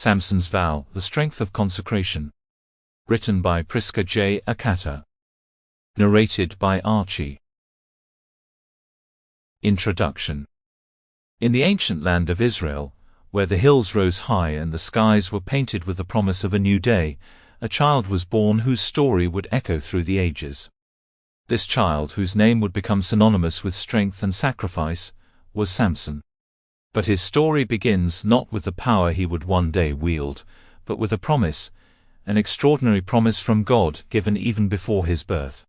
Samson's Vow, The Strength of Consecration. Written by Prisca J. Okatta. Narrated by Archie. Introduction. In the ancient land of Israel, where the hills rose high and the skies were painted with the promise of a new day, a child was born whose story would echo through the ages. This child, whose name would become synonymous with strength and sacrifice, was Samson. But his story begins not with the power he would one day wield, but with a promise, an extraordinary promise from God given even before his birth.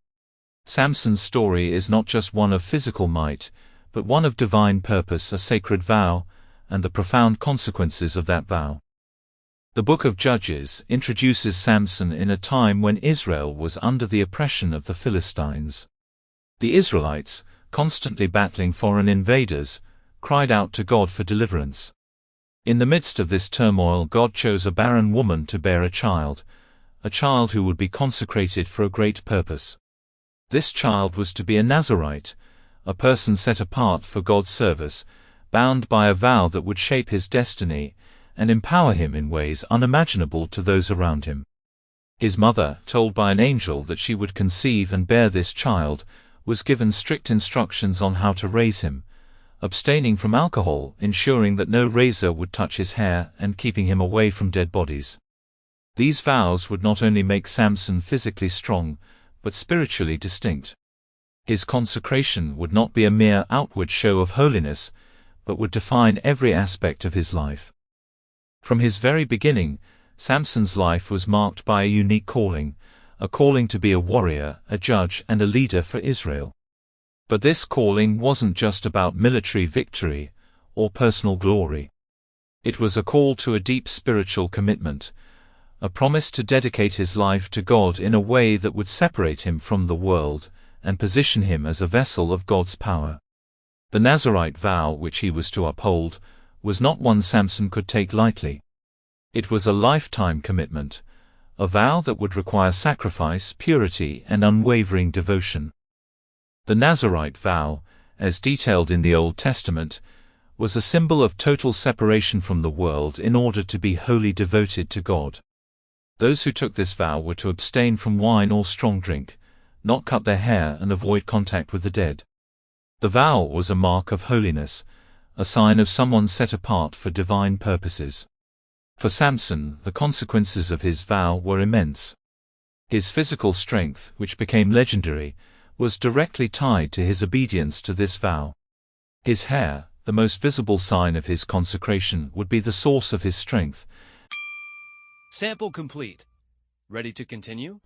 Samson's story is not just one of physical might, but one of divine purpose, a sacred vow, and the profound consequences of that vow. The book of Judges introduces Samson in a time when Israel was under the oppression of the Philistines. The Israelites, constantly battling foreign invaders, cried out to God for deliverance. In the midst of this turmoil, God chose a barren woman to bear a child who would be consecrated for a great purpose. This child was to be a Nazarite, a person set apart for God's service, bound by a vow that would shape his destiny and empower him in ways unimaginable to those around him. His mother, told by an angel that she would conceive and bear this child, was given strict instructions on how to raise him, abstaining from alcohol, ensuring that no razor would touch his hair, and keeping him away from dead bodies. These vows would not only make Samson physically strong, but spiritually distinct. His consecration would not be a mere outward show of holiness, but would define every aspect of his life. From his very beginning, Samson's life was marked by a unique calling, a calling to be a warrior, a judge, and a leader for Israel. But this calling wasn't just about military victory or personal glory. It was a call to a deep spiritual commitment, a promise to dedicate his life to God in a way that would separate him from the world and position him as a vessel of God's power. The Nazarite vow which he was to uphold was not one Samson could take lightly. It was a lifetime commitment, a vow that would require sacrifice, purity, and unwavering devotion. The Nazarite vow, as detailed in the Old Testament, was a symbol of total separation from the world in order to be wholly devoted to God. Those who took this vow were to abstain from wine or strong drink, not cut their hair, and avoid contact with the dead. The vow was a mark of holiness, a sign of someone set apart for divine purposes. For Samson, the consequences of his vow were immense. His physical strength, which became legendary, was directly tied to his obedience to this vow. His hair, the most visible sign of his consecration, would be the source of his strength. Sample complete. Ready to continue?